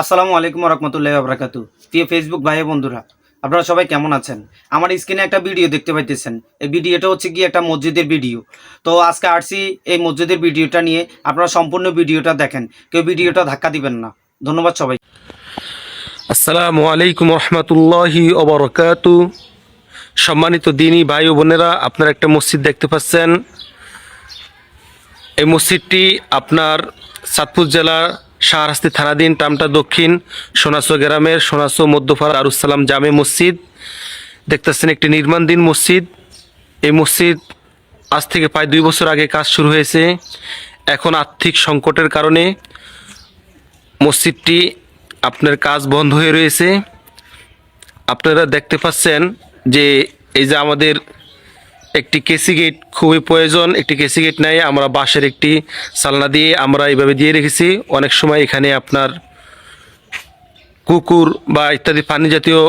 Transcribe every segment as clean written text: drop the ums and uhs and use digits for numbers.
আসসালামু আলাইকুম রহমতুল্লাহি ওয়া বারাকাতুহু। প্রিয় ফেসবুক ভাই বন্ধুরা, আপনারা সবাই কেমন আছেন? আমার স্ক্রিনে একটা ভিডিও দেখতে পাইতেছেন। এই ভিডিওটা হচ্ছে কি একটা মসজিদের ভিডিও। তো আজকে আসছি এই মসজিদের ভিডিওটা নিয়ে। আপনারা সম্পূর্ণ ভিডিওটা দেখেন, কেউ ভিডিওটা ধাক্কা দিবেন না। ধন্যবাদ সবাই। আসসালামু আলাইকুম রহমতুল্লাহি ওয়া বারাকাতুহু। সম্মানিত দিনী ভাই ও বোনেরা, আপনারা একটা মসজিদ দেখতে পাচ্ছেন। এই মসজিদটি আপনার চাঁদপুর জেলার শাহরাস্তি থানাধীন টামটা দক্ষিণ সোনাচো গ্রামের সোনাচো মধ্যপাড়া দারুসালাম জামে মসজিদ দেখতেছেন। একটি নির্মাণাধীন মসজিদ। এই মসজিদ আজ থেকে প্রায় 2 বছর আগে কাজ শুরু হয়েছে। এখন আর্থিক সংকটের কারণে মসজিদটি আপনার কাজ বন্ধ হয়ে রয়েছে। আপনারা দেখতে পাচ্ছেন যে এই যে আমাদের একটি কেসি গেট খুবই প্রয়োজন। একটি কেসি গেট নাই, আমরা বাঁশের একটি চালনা দিয়ে আমরা এইভাবে দিয়ে রেখেছি। অনেক সময় এখানে আপনার কুকুর বা ইত্যাদি পানি জাতীয়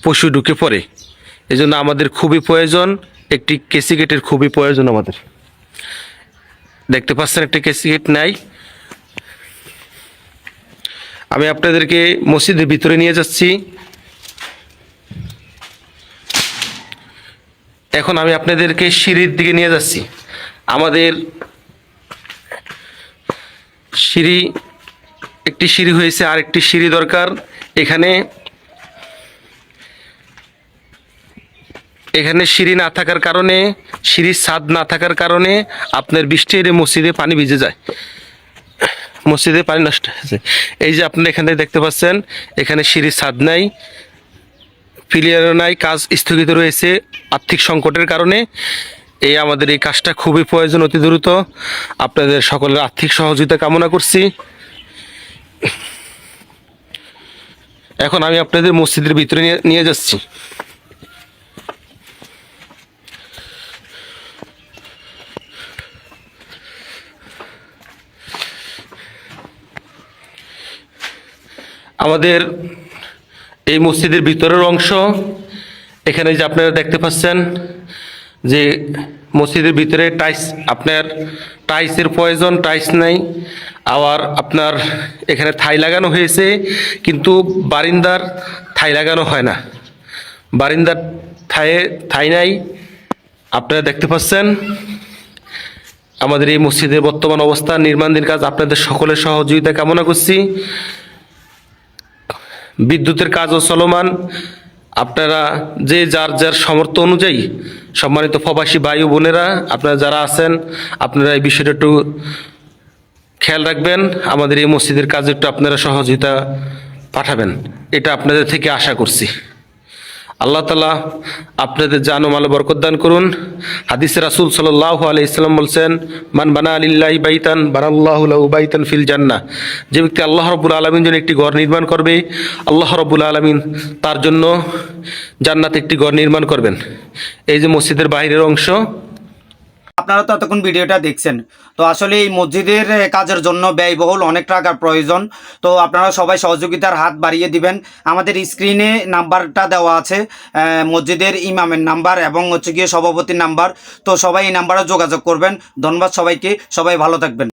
পশু ঢুকে পড়ে। এই জন্য আমাদের খুবই প্রয়োজন, একটি কেসি গেটের খুবই প্রয়োজন আমাদের। দেখতে পাচ্ছেন একটি কেসি গেট নাই। আমি আপনাদেরকে মসজিদের ভিতরে নিয়ে যাচ্ছি। এখন আমি আপনাদেরকে সিঁড়ির দিকে নিয়ে যাচ্ছি। আমাদের সিঁড়ি, একটি সিঁড়ি হয়েছে, আর একটি সিঁড়ি দরকার। এখানে সিঁড়ি না থাকার কারণে, সিঁড়ির ছাদ না থাকার কারণে আপনার বৃষ্টি এলে মসজিদে পানি ভিজে যায়, মসজিদে পানি নষ্ট হয়েছে। এই যে আপনারা এখানে দেখতে পাচ্ছেন, এখানে সিঁড়ির ছাদ নাই, পিলিয়ারও নাই, কাজ স্থগিত রয়েছে আর্থিক সংকটের কারণে। এই আমাদের এই কাজটা খুবই প্রয়োজন, অতি দ্রুত। আপনাদের সকলের আর্থিক সহযোগিতা কামনা করছি। এখন আমি আপনাদের মসজিদের ভিতরে নিয়ে যাচ্ছি। আমাদের এই মসজিদের ভিতরের অংশ, এখানে যে আপনারা দেখতে পাচ্ছেন যে মসজিদের ভিতরে টাইলস, আপনার টাইলসের প্রয়োজন, টাইলস নাই। আবার আপনার এখানে থাই লাগানো হয়েছে, কিন্তু বারিন্দার থাই লাগানো হয় না, বারিন্দার থাই নাই। আপনারা দেখতে পাচ্ছেন আমাদের এই মসজিদের বর্তমান অবস্থা, নির্মাণাধীন কাজ। আপনাদের সকলের সহযোগিতা কামনা করছি। বিদ্যুতের কাজও চলমান। আপনারা যে যার যার সামর্থ্য অনুযায়ী, সম্মানিত প্রবাসী ভাই ও বোনেরা, আপনারা যারা আছেন, আপনারা এই বিষয়টা একটু খেয়াল রাখবেন। আমাদের এই মসজিদের কাজে একটু আপনারা সহযোগিতা পাঠাবেন, এটা আপনাদের থেকে আশা করছি। আল্লাহ তাআলা আপনাদের জান ও মালে বরকত দান করুন। হাদিসে রাসূল সাল্লাল্লাহু আলাইহি সাল্লাম বলছেন, মান বানা লিল্লাহি বাইতান বানাল্লাহু লাহু বাইতান ফিল জান্নাহ। যে ব্যক্তি আল্লাহ রাব্বুল আলামিন জন্য একটি ঘর নির্মাণ করবে, আল্লাহ রাব্বুল আলামিন তার জন্য জান্নাতে একটি ঘর নির্মাণ করবেন। এই যে মসজিদের বাইরের অংশ, আপনারা তো এতক্ষণ ভিডিওটা দেখছেন। তো আসলে এই মসজিদের কাজের জন্য ব্যয়বহুল অনেক টাকার প্রয়োজন। তো আপনারা সবাই সহযোগিতার হাত বাড়িয়ে দিবেন। আমাদের স্ক্রিনে নাম্বারটা দেওয়া আছে, মসজিদের ইমামের নাম্বার এবং হচ্ছে গিয়ে সভাপতির নাম্বার। তো সবাই এই নাম্বারে যোগাযোগ করবেন। ধন্যবাদ সবাইকে, সবাই ভালো থাকবেন।